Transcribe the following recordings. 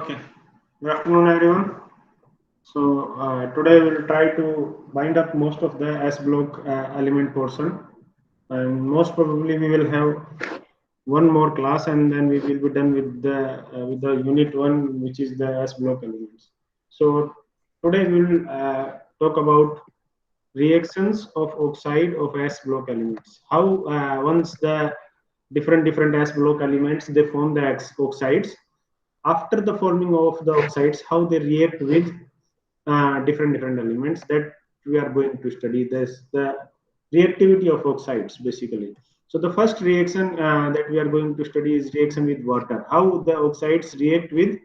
Okay. Good afternoon, everyone. So today we'll try to bind up most of the S block element portion, and most probably we will have one more class, and then we will be done with the unit one, which is the S block elements. So today we will talk about reactions of oxide of S block elements. How once the different S block elements they form the oxides. After the forming of the oxides, how they react with different elements that we are going to study. This the reactivity of oxides basically. So the first reaction that we are going to study is reaction with water. How the oxides react with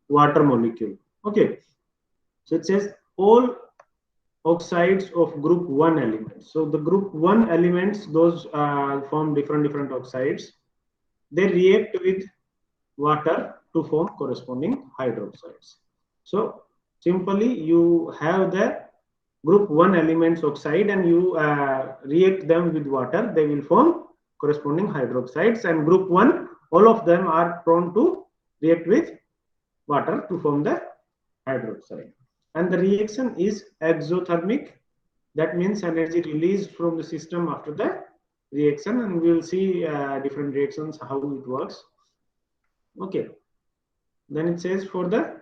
water molecule. Okay. So it says all oxides of group 1 elements. So the group 1 elements, those form different oxides. They react with water to form corresponding hydroxides. So simply you have the group 1 elements oxide and you react them with water, they will form corresponding hydroxides, and group 1 all of them are prone to react with water to form the hydroxide. And the reaction is exothermic. That means energy released from the system after the reaction, and we will see different reactions how it works. Okay. Then it says for the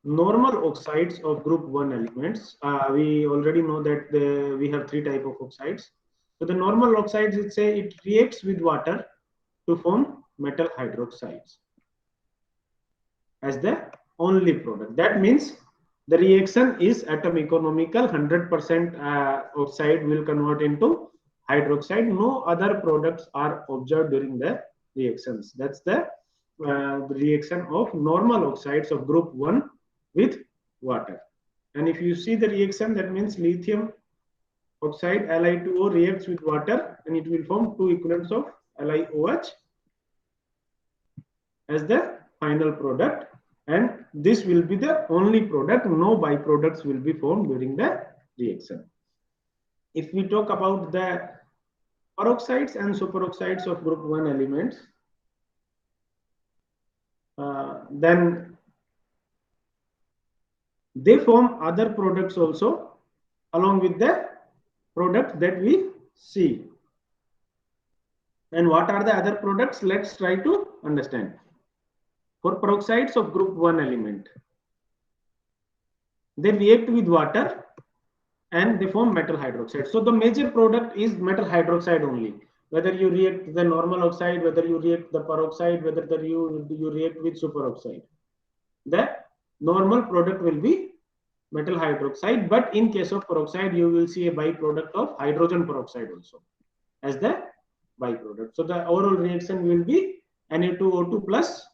normal oxides of group 1 elements, we already know that we have three type of oxides. So the normal oxides, it reacts with water to form metal hydroxides as the only product. That means the reaction is atom economical. 100% oxide will convert into hydroxide. No other products are observed during the reactions. That's the reaction of normal oxides of group 1 with water. And if you see the reaction, that means lithium oxide Li2O reacts with water and it will form two equivalents of LiOH as the final product, and this will be the only product. No byproducts will be formed during the reaction. If we talk about the peroxides and superoxides of group 1 elements, then they form other products also along with the product that we see. And what are the other products? Let's try to understand. For peroxides of group 1 element, they react with water and they form metal hydroxide. So the major product is metal hydroxide only. Whether you react the normal oxide, whether you react the peroxide, whether you react with superoxide, the normal product will be metal hydroxide. But in case of peroxide, you will see a byproduct of hydrogen peroxide also as the byproduct. So the overall reaction will be Na2O2 plus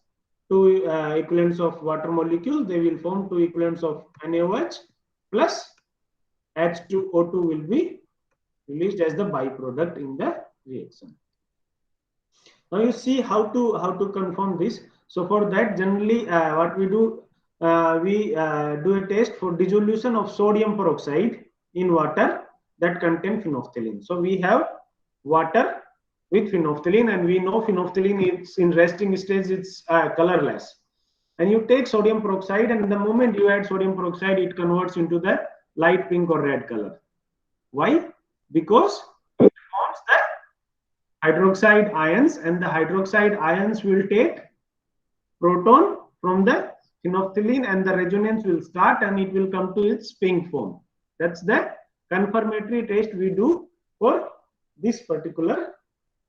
two equivalents of water molecule. They will form two equivalents of NaOH plus H2O2 will be released as the byproduct in the reaction. Now you see how to confirm this. So for that, generally what we do, we do a test for dissolution of sodium peroxide in water that contain phenolphthalein. So we have water with phenolphthalein, and we know phenolphthalein is in resting stage, it's colorless. And you take sodium peroxide, and the moment you add sodium peroxide, it converts into the light pink or red color. Why? Because it forms the hydroxide ions, and the hydroxide ions will take proton from the phenolphthalein, and the resonance will start and it will come to its pink form. That's the confirmatory test we do for this particular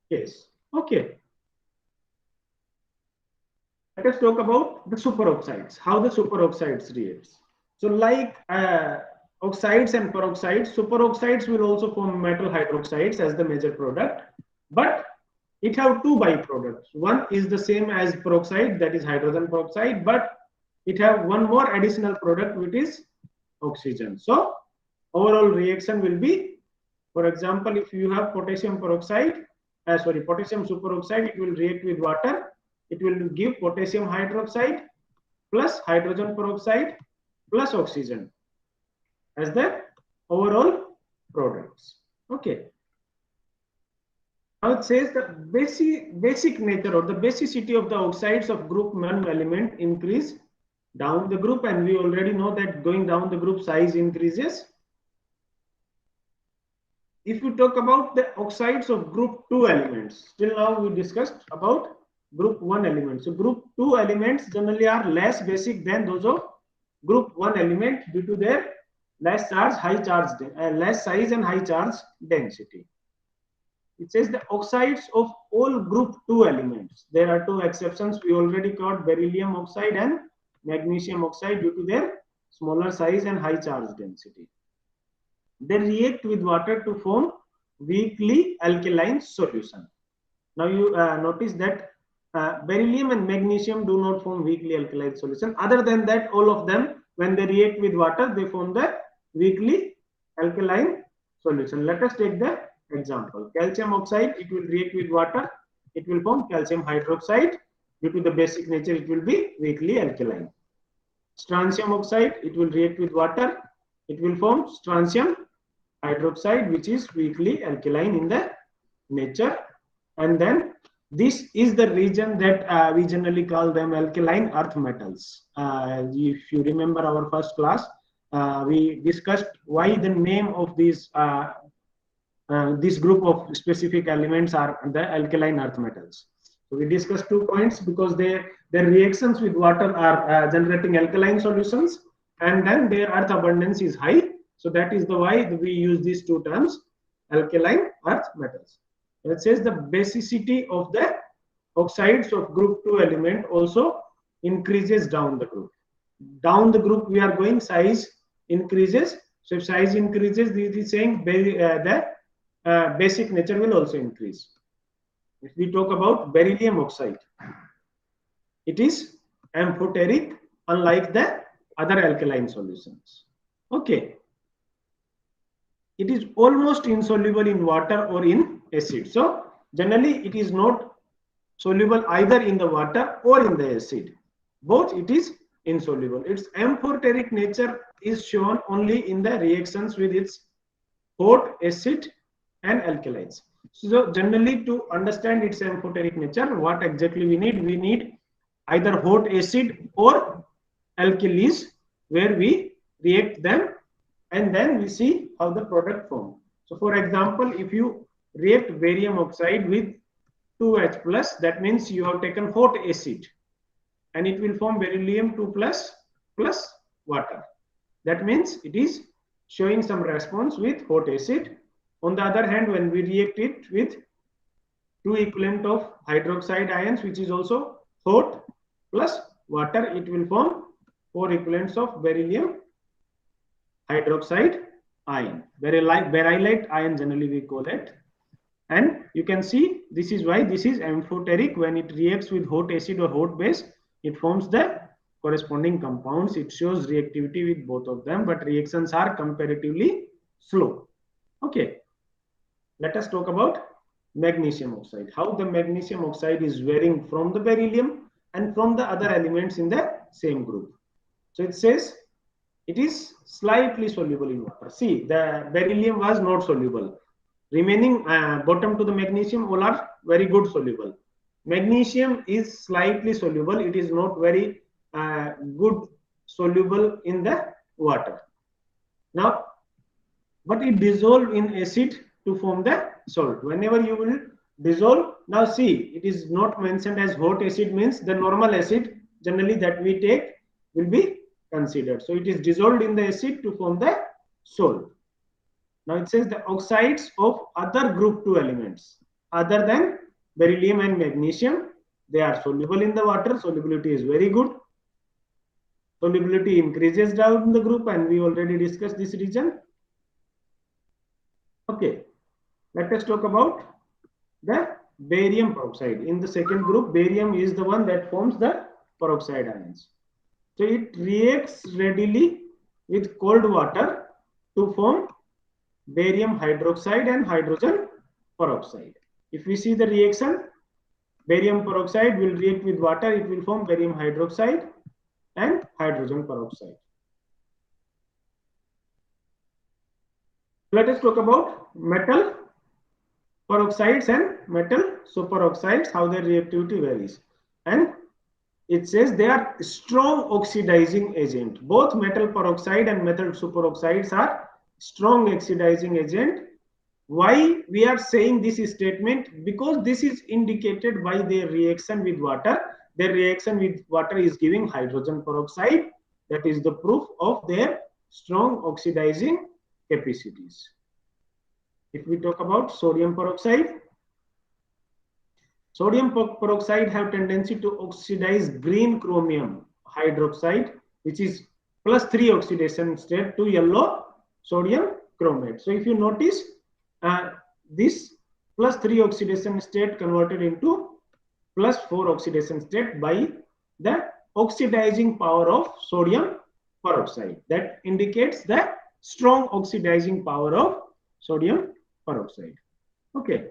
case. Okay. Let us talk about the superoxides, how the superoxides reacts. So like oxides and peroxides, superoxides will also form metal hydroxides as the major product, but it have two byproducts. One is the same as peroxide, that is hydrogen peroxide, but it have one more additional product, which is oxygen. So overall reaction will be, for example, if you have potassium peroxide, potassium superoxide, it will react with water. It will give potassium hydroxide plus hydrogen peroxide plus oxygen as the overall products. Okay. Now it says the basic nature or the basicity of the oxides of group 1 element increase down the group, and we already know that going down the group size increases. If we talk about the oxides of group 2 elements, till now we discussed about group 1 elements. So group 2 elements generally are less basic than those of group 1 element due to their less charge, less size and high charge density. It says the oxides of all group 2 elements. There are two exceptions. We already got beryllium oxide and magnesium oxide due to their smaller size and high charge density. They react with water to form weakly alkaline solution. Now you notice that beryllium and magnesium do not form weakly alkaline solution. Other than that, all of them, when they react with water, they form the weakly alkaline solution. Let us take the example. Calcium oxide, it will react with water, it will form calcium hydroxide. Due to the basic nature, it will be weakly alkaline. Strontium oxide, it will react with water, it will form strontium hydroxide, which is weakly alkaline in the nature. And then this is the region that we generally call them alkaline earth metals. If you remember our first class, we discussed why the name of these this group of specific elements are the alkaline earth metals. So we discussed 2 points because their reactions with water are generating alkaline solutions, and then their earth abundance is high. So that is the why we use these 2 terms, alkaline earth metals. It says the basicity of the oxides of group 2 element also increases down the group. Down the group we are going, size increases. So if size increases, this is saying the basic nature will also increase. If we talk about beryllium oxide, it is amphoteric, unlike the other alkaline solutions. Okay. It is almost insoluble in water or in acid. So generally it is not soluble either in the water or in the acid. Both it is insoluble. Its amphoteric nature is shown only in the reactions with its hot, acid and alkalides. So generally, to understand its amphoteric nature, what exactly we need? We need either hot acid or alkalis, where we react them and then we see how the product forms. So for example, if you react barium oxide with 2H plus, that means you have taken hot acid and it will form beryllium 2 plus water. That means it is showing some response with hot acid. On the other hand, when we react it with 2 equivalent of hydroxide ions, which is also hot plus water, it will form 4 equivalents of beryllium hydroxide ion. Beryllite ion generally we call it. And you can see this is why this is amphoteric. When it reacts with hot acid or hot base, it forms the corresponding compounds. It shows reactivity with both of them, but reactions are comparatively slow. Okay. Let us talk about magnesium oxide. How the magnesium oxide is varying from the beryllium and from the other elements in the same group. So it says it is slightly soluble in water. See, the beryllium was not soluble. Remaining bottom to the magnesium all are very good soluble. Magnesium is slightly soluble. It is not very good soluble in the water. Now, but it dissolves in acid to form the salt. Whenever you will dissolve, now see, it is not mentioned as hot acid, means the normal acid generally that we take will be considered. So it is dissolved in the acid to form the salt. Now it says the oxides of other group 2 elements other than beryllium and magnesium, they are soluble in the water. Solubility is very good. Solubility increases down the group, and we already discussed this region. Okay, let us talk about the barium peroxide. In the second group, barium is the one that forms the peroxide ions. So it reacts readily with cold water to form barium hydroxide and hydrogen peroxide. If we see the reaction, barium peroxide will react with water, it will form barium hydroxide and hydrogen peroxide. Let us talk about metal peroxides and metal superoxides, how their reactivity varies. And it says they are strong oxidizing agent. Both metal peroxide and metal superoxides are strong oxidizing agent. Why we are saying this statement? Because this is indicated by their reaction with water. Their reaction with water is giving hydrogen peroxide. That is the proof of their strong oxidizing capacities. If we talk about sodium peroxide, sodium peroxide have tendency to oxidize green chromium hydroxide, which is +3 oxidation state, to yellow sodium chromate. So if you notice, this +3 oxidation state converted into +4 oxidation state by the oxidizing power of sodium peroxide. That indicates the strong oxidizing power of sodium peroxide. Okay.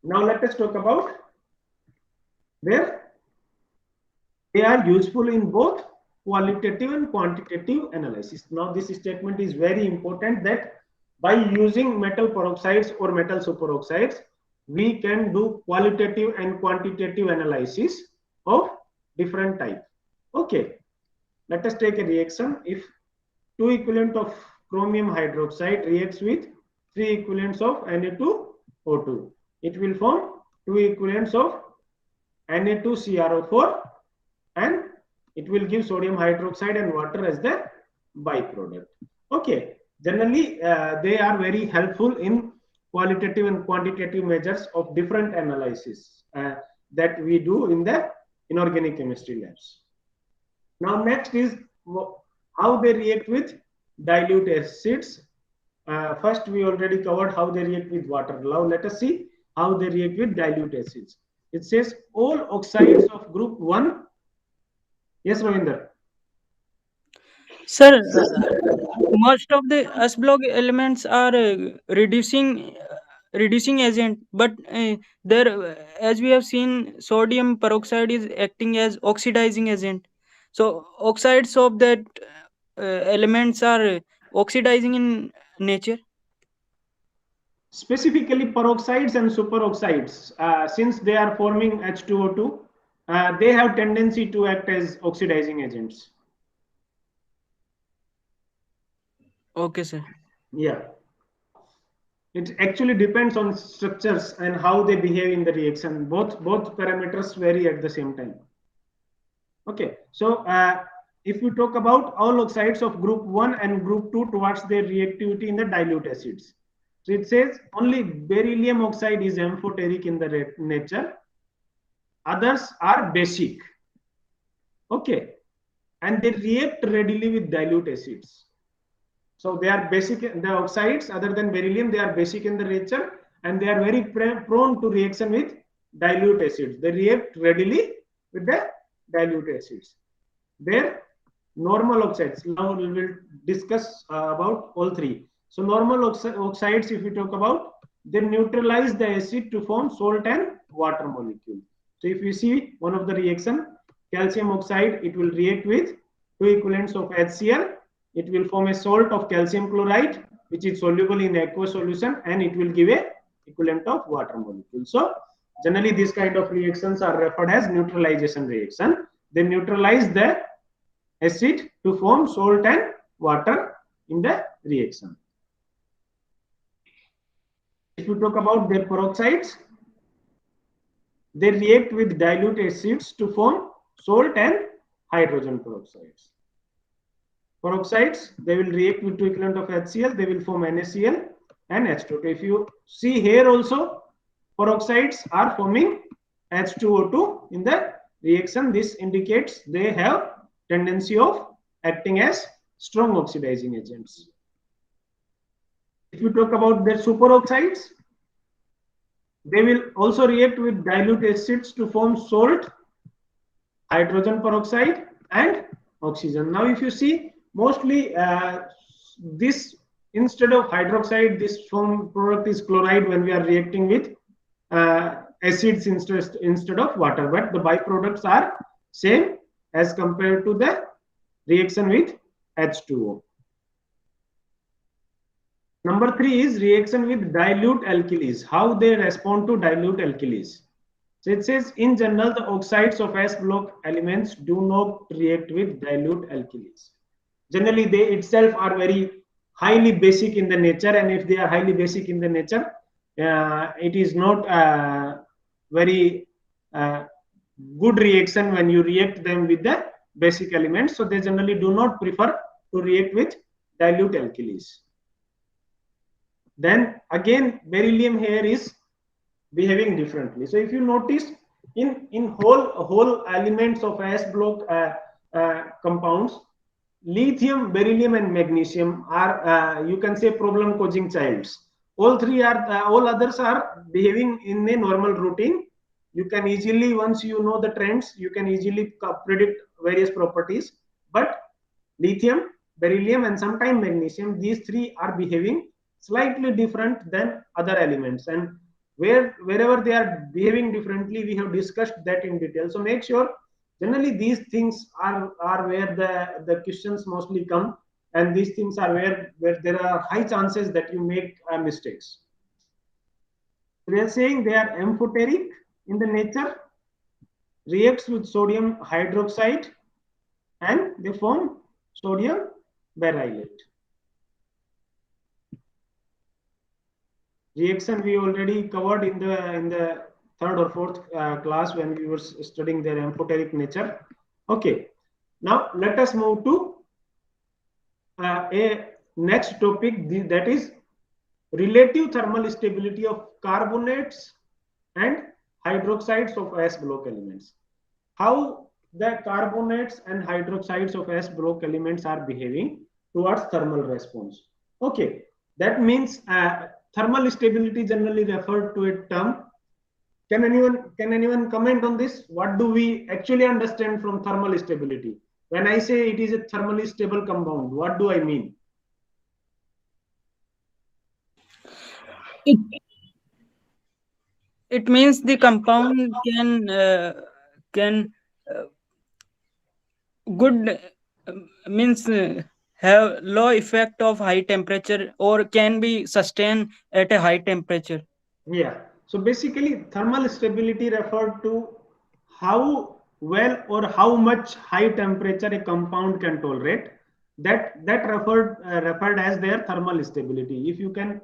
Now let us talk about where they are useful in both qualitative and quantitative analysis. Now this statement is very important, that by using metal peroxides or metal superoxides, we can do qualitative and quantitative analysis of different types. Okay, let us take a reaction. If 2 equivalent of chromium hydroxide reacts with 3 equivalents of Na2O2, it will form 2 equivalents of Na2CrO4, and it will give sodium hydroxide and water as the byproduct. Okay, generally they are very helpful in qualitative and quantitative measures of different analysis that we do in the inorganic chemistry labs. Now next is how they react with dilute acids. First we already covered how they react with water. Now let us see how they react with dilute acids. It says all oxides of group 1. Yes, Ravinder. Sir, most of the S block elements are reducing agent, but there, as we have seen, sodium peroxide is acting as oxidizing agent. So oxides of that elements are oxidizing in nature. Specifically peroxides and superoxides, since they are forming H2O2, they have tendency to act as oxidizing agents. Okay, sir. Yeah, it actually depends on structures and how they behave in the reaction. Both parameters vary at the same time. Okay, so if we talk about all oxides of group 1 and group 2 towards their reactivity in the dilute acids, so it says only beryllium oxide is amphoteric in the nature, others are basic. Okay, and they react readily with dilute acids. So they are basic, the oxides other than beryllium, they are basic in the nature, and they are very prone to reaction with dilute acids. They react readily with the dilute acids. Their normal oxides, now we will discuss about all three. So normal oxides, if we talk about, they neutralize the acid to form salt and water molecule. So if you see one of the reaction, calcium oxide, it will react with 2 equivalents of HCl. It will form a salt of calcium chloride, which is soluble in aqueous solution, and it will give a equivalent of water molecule. So generally these kind of reactions are referred as neutralization reaction. They neutralize the acid to form salt and water in the reaction. If you talk about their peroxides, they react with dilute acids to form salt and hydrogen peroxides. Peroxides, they will react with 2 equivalent of HCl, they will form NaCl and H2O. If you see here also, peroxides are forming H2O2 in the reaction. This indicates they have tendency of acting as strong oxidizing agents. If you talk about their superoxides, they will also react with dilute acids to form salt, hydrogen peroxide and oxygen. Now if you see, mostly this, instead of hydroxide, this form product is chloride when we are reacting with acids instead of water, but the byproducts are same as compared to the reaction with H2O. Number 3 is reaction with dilute alkalis. How they respond to dilute alkalis. So it says, in general, the oxides of S block elements do not react with dilute alkalis. Generally, they itself are very highly basic in the nature, and if they are highly basic in the nature, it is not very uh, good reaction when you react them with the basic elements. So they generally do not prefer to react with dilute alkalis. Then again, beryllium here is behaving differently. So if you notice, in whole elements of S block compounds, lithium, beryllium, and magnesium are you can say problem causing childs. All three are all others are behaving in a normal routine. You can easily, once you know the trends, you can easily predict various properties. But lithium, beryllium, and sometimes magnesium, these three are behaving slightly different than other elements, and wherever they are behaving differently, we have discussed that in detail. So make sure, generally these things are where the questions mostly come, and these things are where there are high chances that you make mistakes. We are saying they are amphoteric in the nature, reacts with sodium hydroxide, and they form sodium berylate. Reaction we already covered in the third or fourth class when we were studying their amphoteric nature. Okay, now let us move to a next topic, that is relative thermal stability of carbonates and hydroxides of S block elements. How the carbonates and hydroxides of S block elements are behaving towards thermal response. Okay, that means thermal stability generally referred to a term. Can anyone comment on this? What do we actually understand from thermal stability? When I say it is a thermally stable compound, what do I mean? It, it means the compound can uh, good means have low effect of high temperature or can be sustained at a high temperature. Yeah. So basically, thermal stability referred to how well or how much high temperature a compound can tolerate. That referred as their thermal stability. If you can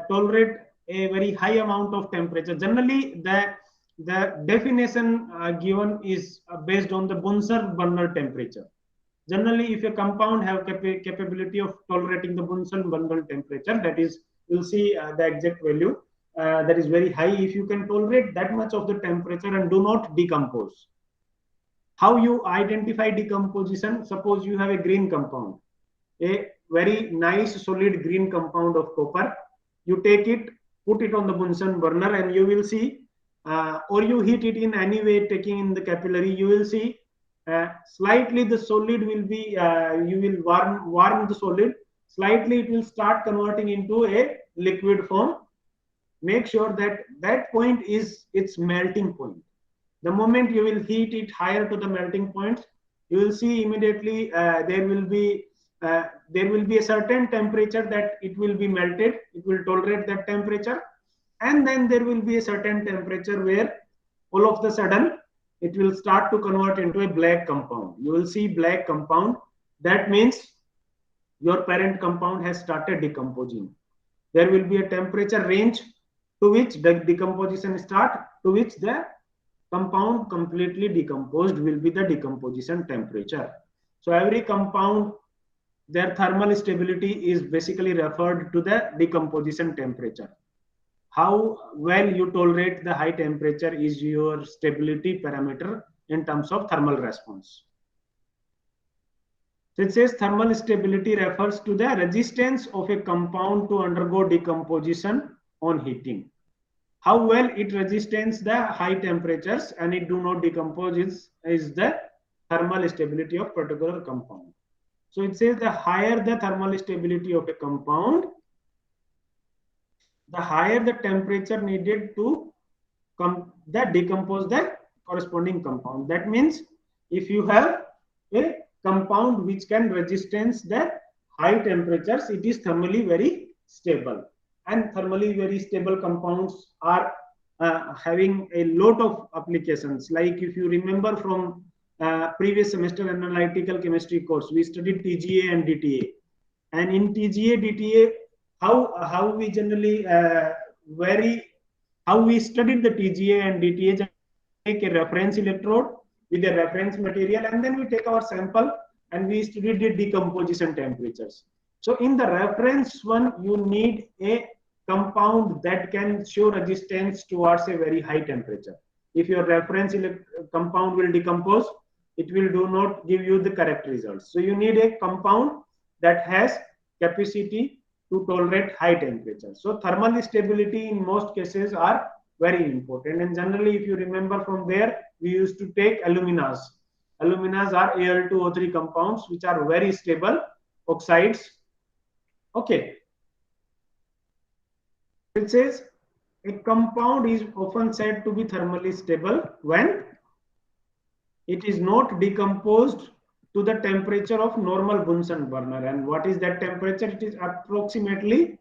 tolerate a very high amount of temperature, generally the definition given is based on the Bunsen-Burner temperature. Generally, if a compound have capability of tolerating the Bunsen-Burner temperature, that is, you'll see the exact value that is very high. If you can tolerate that much of the temperature and do not decompose. How you identify decomposition? Suppose you have a green compound, a very nice solid green compound of copper. You take it, put it on the Bunsen burner, and you will see, or you heat it in any way, taking in the capillary, you will see slightly the solid will be, you will warm the solid, slightly it will start converting into a liquid form. Make sure that that point is its melting point. The moment you will heat it higher to the melting point, you will see immediately there will be a certain temperature that it will be melted. It will tolerate that temperature, and then there will be a certain temperature where all of the sudden it will start to convert into a black compound. You will see black compound. That means your parent compound has started decomposing. There will be a temperature range to which the decomposition start, to which the compound completely decomposed will be the decomposition temperature. So every compound, their thermal stability is basically referred to the decomposition temperature. How well you tolerate the high temperature is your stability parameter in terms of thermal response. So it says thermal stability refers to the resistance of a compound to undergo decomposition on heating. How well it resists the high temperatures and it do not decompose is the thermal stability of particular compound. So it says the higher the thermal stability of a compound, the higher the temperature needed to decompose the corresponding compound. That means if you have a compound which can resistance the high temperatures, it is thermally very stable. And thermally very stable compounds are having a lot of applications. Like if you remember from previous semester analytical chemistry course, we studied TGA and DTA. And in TGA, DTA, how we generally how we studied the TGA and DTA, take a reference electrode with a reference material, and then we take our sample and we studied the decomposition temperatures. So in the reference one, you need a compound that can show resistance towards a very high temperature. If your reference compound will decompose, it will do not give you the correct results. So you need a compound that has capacity to tolerate high temperature. So thermal stability in most cases are very important. And generally, if you remember from there, we used to take aluminas. Aluminas are Al2O3 compounds, which are very stable oxides. Okay. It says a compound is often said to be thermally stable when it is not decomposed to the temperature of normal Bunsen burner. And what is that temperature? It is approximately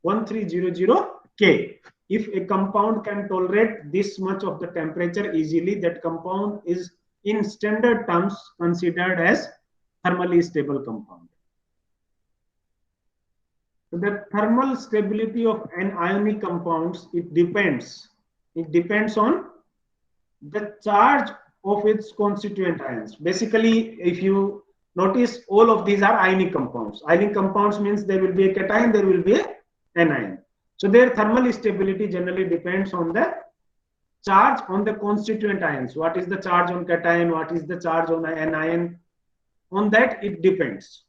1300 K. If a compound can tolerate this much of the temperature easily, that compound is in standard terms considered as thermally stable compound. So the thermal stability of anionic compounds, it depends on the charge of its constituent ions. Basically, if you notice, all of these are ionic compounds. Ionic compounds means there will be a cation, there will be an anion. So their thermal stability generally depends on the charge on the constituent ions. What is the charge on cation? What is the charge on anion? On that, it depends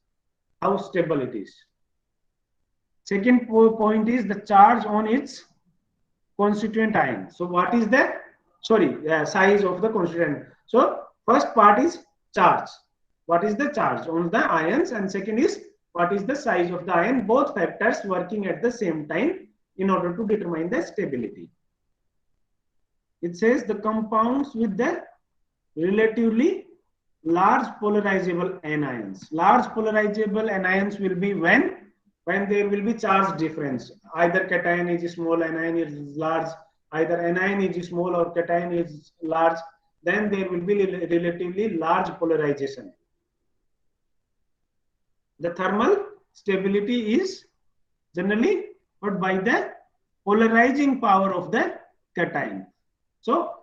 how stable it is. Second point is the charge on its constituent ion. So what is the size of the constituent? So first part is charge. What is the charge on the ions? And second is what is the size of the ion? Both factors working at the same time in order to determine the stability. It says the compounds with the relatively large polarizable anions. Large polarizable anions will be when there will be charge difference. Either cation is small, anion is large. Either anion is small or cation is large. Then there will be relatively large polarization. The thermal stability is generally but by the polarizing power of the cation. So,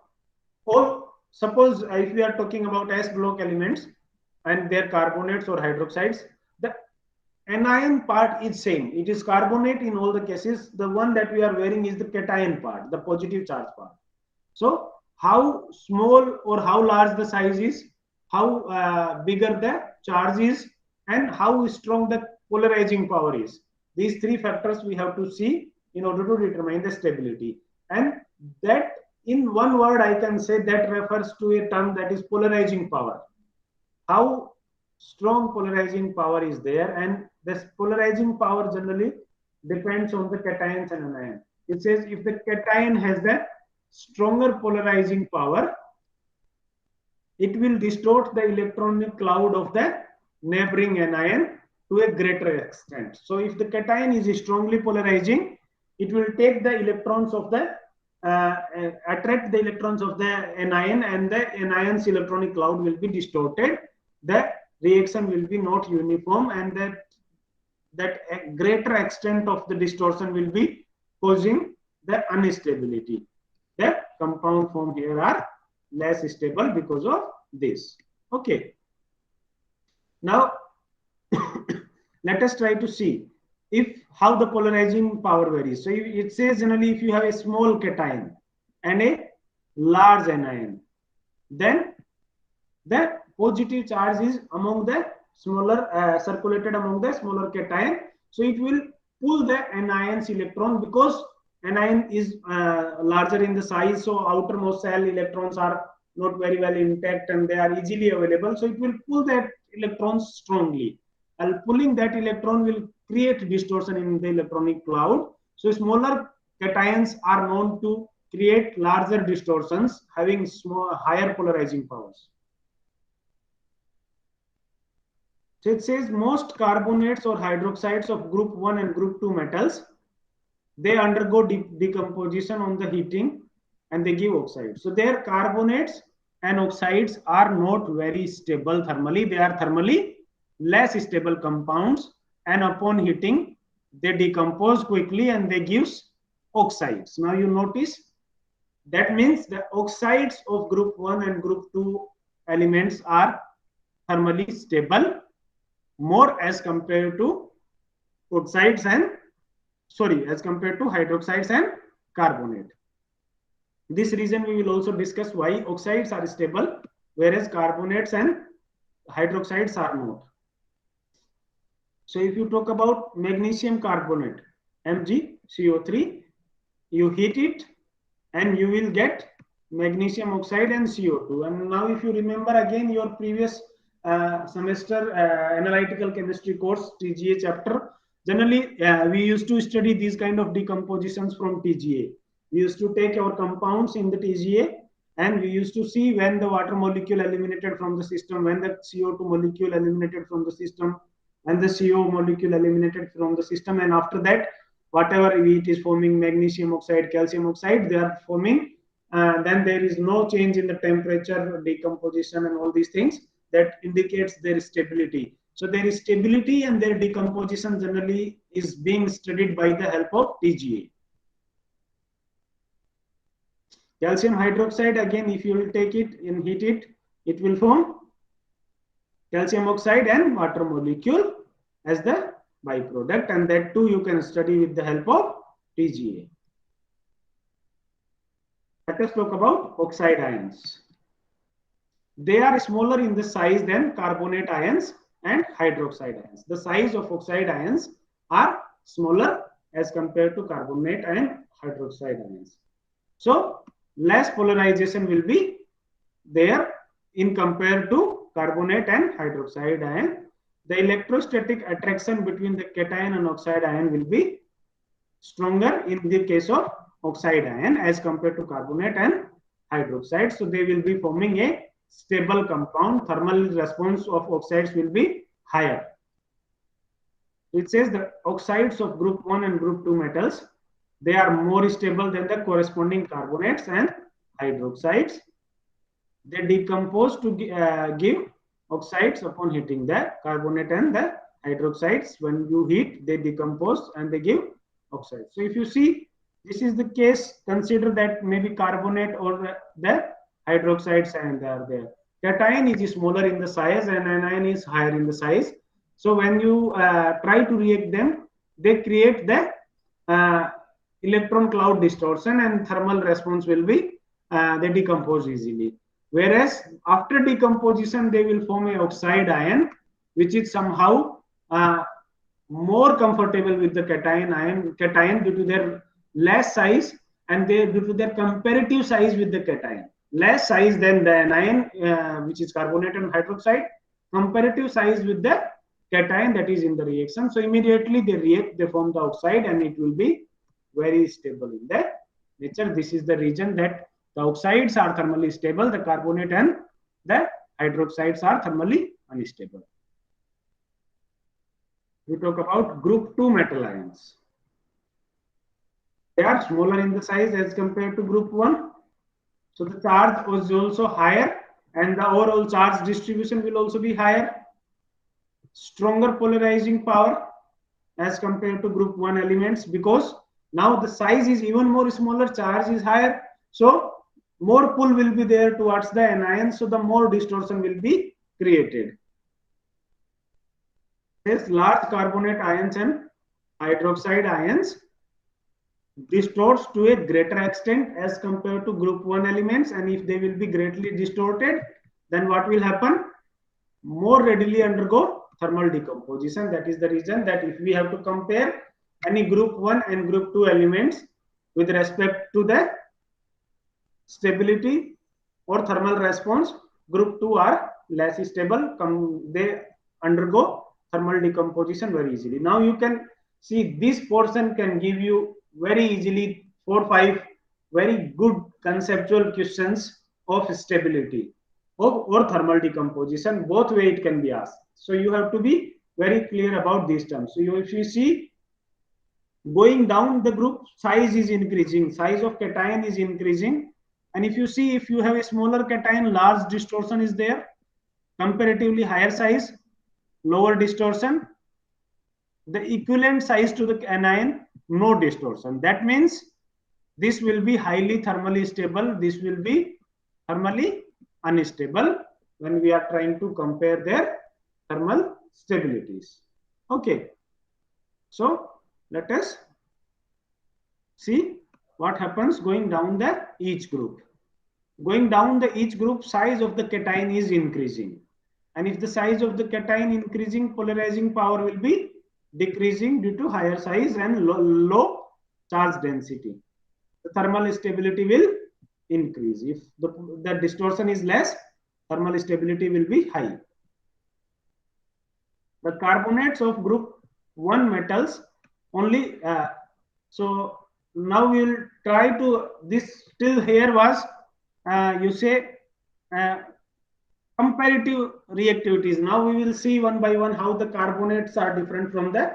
suppose if we are talking about S block elements and their carbonates or hydroxides, the anion part is same. It is carbonate in all the cases. The one that we are wearing is the cation part, the positive charge part. So, how small or how large the size is, how bigger the charge is, and how strong the polarizing power is. These three factors we have to see in order to determine the stability. And that, in one word, I can say that refers to a term that is polarizing power. How strong polarizing power is there, and this polarizing power generally depends on the cations and anion. It says if the cation has the stronger polarizing power, it will distort the electronic cloud of the neighboring anion to a greater extent. So if the cation is strongly polarizing, it will take the electrons of the attract the electrons of the anion, and the anion's electronic cloud will be distorted. The reaction will be not uniform, and that greater extent of the distortion will be causing the instability. The compound formed here are less stable because of this. Okay. Now, let us try to see how the polarizing power varies. So it says generally if you have a small cation and a large anion, then the positive charge is among the smaller circulated among the smaller cation. So it will pull the anion's electron because anion is larger in the size. So outermost cell electrons are not very well intact and they are easily available. So it will pull that electrons strongly. And pulling that electron will create distortion in the electronic cloud. So smaller cations are known to create larger distortions having higher polarizing powers. So it says most carbonates or hydroxides of group 1 and group 2 metals, they undergo decomposition on the heating and they give oxides. So their carbonates and oxides are not very stable thermally. They are thermally less stable compounds, and upon heating they decompose quickly and they give oxides. Now you notice that means the oxides of group 1 and group 2 elements are thermally stable more as compared to oxides and as compared to hydroxides and carbonate. This reason we will also discuss why oxides are stable whereas carbonates and hydroxides are not. So if you talk about magnesium carbonate, MgCO3, you heat it and you will get magnesium oxide and CO2. And now if you remember again your previous semester analytical chemistry course, TGA chapter, generally we used to study these kind of decompositions from TGA. We used to take our compounds in the TGA and we used to see when the water molecule eliminated from the system, when the CO2 molecule eliminated from the system, when the CO molecule eliminated from the system, and after that whatever it is forming magnesium oxide, calcium oxide, they are forming, then there is no change in the temperature, decomposition and all these things, that indicates their stability. So there is stability and their decomposition generally is being studied by the help of TGA. Calcium hydroxide, again if you will take it and heat it, it will form calcium oxide and water molecule as the byproduct, and that too you can study with the help of TGA. Let us talk about oxide ions. They are smaller in the size than carbonate ions and hydroxide ions. The size of oxide ions are smaller as compared to carbonate and hydroxide ions. So less polarization will be there in compared to carbonate and hydroxide ion. The electrostatic attraction between the cation and oxide ion will be stronger in the case of oxide ion as compared to carbonate and hydroxide. So they will be forming a stable compound. Thermal response of oxides will be higher. It says the oxides of group 1 and group 2 metals, they are more stable than the corresponding carbonates and hydroxides. They decompose to give oxides upon heating. The carbonate and the hydroxides, when you heat, they decompose and they give oxides. So if you see, this is the case, consider that maybe carbonate or the hydroxides and they are there. Cation is smaller in the size and anion is higher in the size. So when you try to react them, they create the electron cloud distortion and thermal response will be, they decompose easily. Whereas after decomposition, they will form a oxide ion, which is somehow more comfortable with the cation due to their less size and due to their comparative size with the cation. Less size than the anion, which is carbonate and hydroxide, comparative size with the cation that is in the reaction. So immediately they react, they form the oxide and it will be very stable in the nature. This is the reason that the oxides are thermally stable, the carbonate and the hydroxides are thermally unstable. We talk about group 2 metal ions. They are smaller in the size as compared to group 1. So the charge was also higher and the overall charge distribution will also be higher. Stronger polarizing power as compared to group 1 elements, because now the size is even more smaller, charge is higher. So more pull will be there towards the anion, so the more distortion will be created. Yes, large carbonate ions and hydroxide ions distorts to a greater extent as compared to group 1 elements, and if they will be greatly distorted, then what will happen? More readily undergo thermal decomposition. That is the reason that if we have to compare any group 1 and group 2 elements with respect to the stability or thermal response, group 2 are less stable. They undergo thermal decomposition very easily. Now you can see this portion can give you very easily 4 or 5 very good conceptual questions of stability or thermal decomposition. Both way it can be asked. So you have to be very clear about these terms. So if you see Going down the group, size is increasing, size of cation is increasing. And if you see, if you have a smaller cation, large distortion is there, comparatively higher size, lower distortion. The equivalent size to the anion, no distortion. That means this will be highly thermally stable, this will be thermally unstable when we are trying to compare their thermal stabilities. Okay, so let us see what happens going down the each group. Going down the each group, size of the cation is increasing, and if the size of the cation increasing, polarizing power will be decreasing due to higher size and low charge density. The thermal stability will increase. If the distortion is less, thermal stability will be high. The carbonates of group 1 metals only. So now we will try to, this till here was you say comparative reactivities. Now we will see one by one how the carbonates are different from the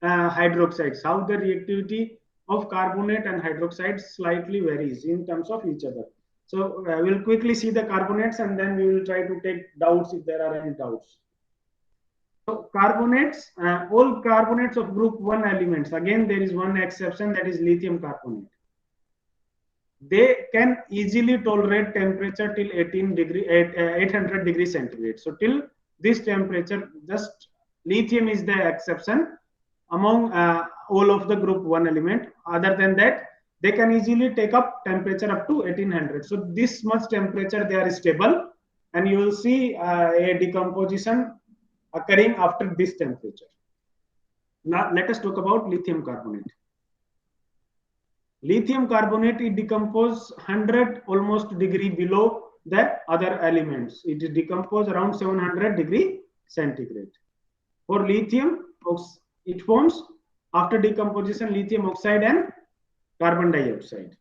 hydroxides, how the reactivity of carbonate and hydroxide slightly varies in terms of each other. So we'll quickly see the carbonates and then we will try to take doubts if there are any doubts. So carbonates, all carbonates of group 1 elements, again there is one exception, that is lithium carbonate. They can easily tolerate temperature till 800 degrees centigrade. So till this temperature, just lithium is the exception among all of the group 1 element. Other than that, they can easily take up temperature up to 1800. So this much temperature they are stable, and you will see a decomposition occurring after this temperature. Now let us talk about lithium carbonate. Lithium carbonate, it decomposes 100 almost degree below the other elements. It is decomposed around 700 degree centigrade. For lithium, it forms after decomposition lithium oxide and carbon dioxide.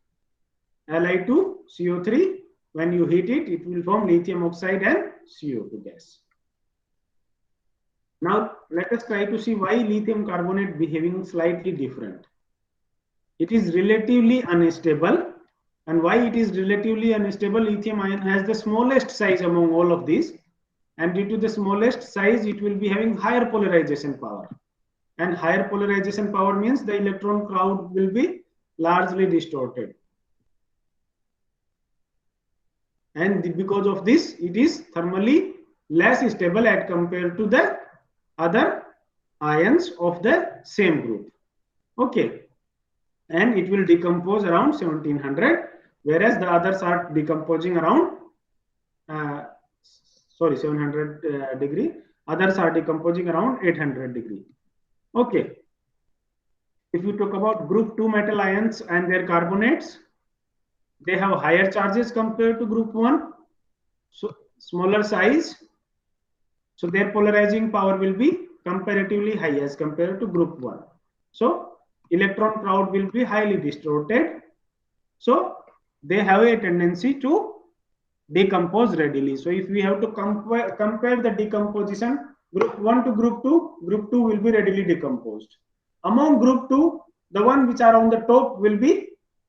Li2CO3, when you heat it, it will form lithium oxide and CO2 gas. Now let us try to see why lithium carbonate behaving slightly different. It is relatively unstable, and why it is relatively unstable, lithium ion has the smallest size among all of these, and due to the smallest size it will be having higher polarization power, and higher polarization power means the electron cloud will be largely distorted, and because of this it is thermally less stable as compared to the other ions of the same group. Okay, and it will decompose around 1700, whereas the others are decomposing around 700 degree, others are decomposing around 800 degree. Okay, if you talk about group 2 metal ions and their carbonates, they have higher charges compared to group 1, so smaller size, so their polarizing power will be comparatively high as compared to group 1. So electron cloud will be highly distorted, so they have a tendency to decompose readily. So if we have to compare the decomposition, group 1 to group 2, group 2 will be readily decomposed. Among group 2, the one which are on the top will be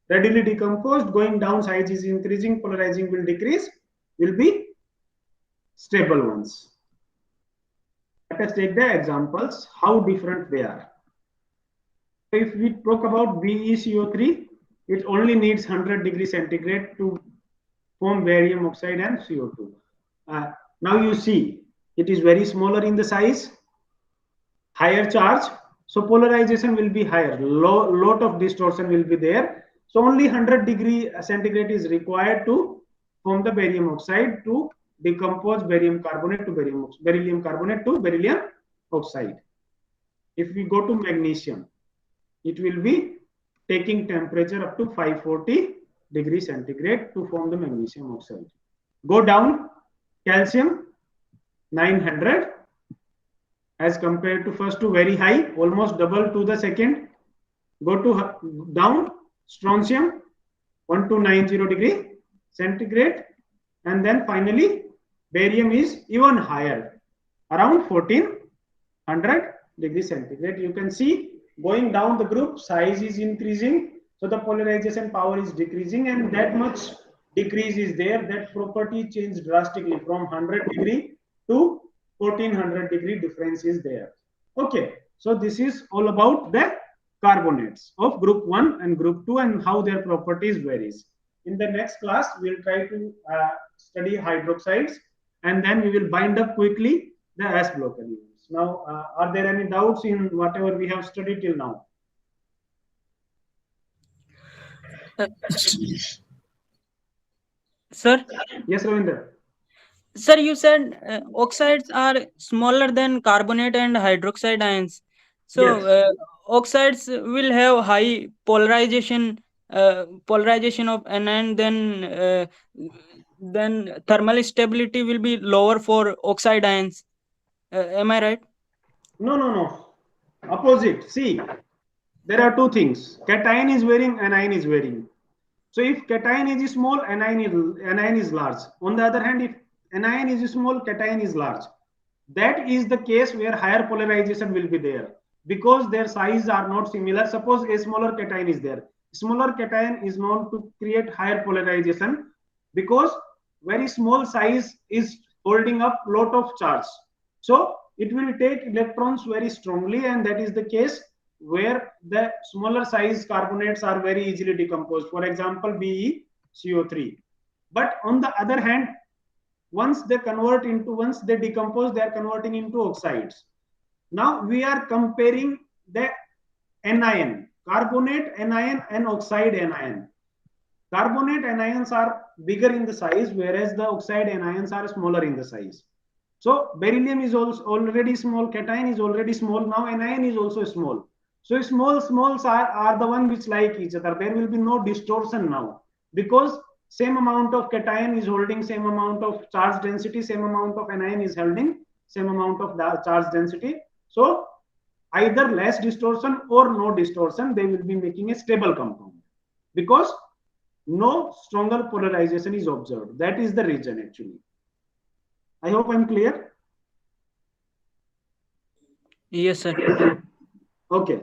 readily decomposed. Going down, size is increasing, polarizing will decrease, will be stable ones. Let us take the examples, how different they are. If we talk about BeCO3, it only needs 100 degrees centigrade to form barium oxide and CO2. Now you see, it is very smaller in the size, higher charge, so polarization will be higher, lot of distortion will be there. So only 100 degree centigrade is required to form the barium oxide, to decompose barium carbonate to beryllium carbonate to beryllium oxide. If we go to magnesium, it will be taking temperature up to 540 degrees centigrade to form the magnesium oxide. Go down, calcium 900 as compared to first to very high, almost double to the second. Go to down, strontium 1290 degree centigrade, and then finally barium is even higher, around 1400 degrees centigrade. You can see going down the group, size is increasing, so the polarization power is decreasing, and that much decrease is there. That property changed drastically from 100 degree to 1400 degree difference is there. Okay, so this is all about the carbonates of group 1 and group 2 and how their properties varies. In the next class, we'll try to study hydroxides, and then we will bind up quickly the S block elements. Now, are there any doubts in whatever we have studied till now? Uh, Sir, Yes, Ravinder. sir, you said oxides are smaller than carbonate and hydroxide ions. So Yes. oxides will have high polarization of anion. Then thermal stability will be lower for oxide ions. Am I right? No, no, no. Opposite. See, there are two things. Cation is varying, anion is varying. So if cation is small, anion is large. On the other hand, if anion is small, cation is large. That is the case where higher polarization will be there because their size are not similar. Suppose a smaller cation is there. Smaller cation is known to create higher polarization because very small size is holding up lot of charge. So it will take electrons very strongly, and that is the case where the smaller size carbonates are very easily decomposed. For example, BeCO3. But on the other hand, once they decompose, they are converting into oxides. Now we are comparing the anion, carbonate anion and oxide anion. Carbonate anions are bigger in the size, whereas the oxide anions are smaller in the size. So beryllium is also already small, cation is already small, now anion is also small. So smalls are the one which like each other. There will be no distortion now because same amount of cation is holding same amount of charge density, same amount of anion is holding same amount of charge density. So either less distortion or no distortion, they will be making a stable compound because no stronger polarization is observed. That is the reason actually. I hope I'm clear. Yes, sir. Okay.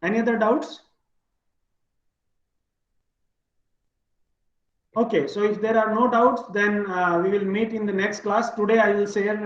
Any other doubts? Okay, so if there are no doubts, then we will meet in the next class. Today I will share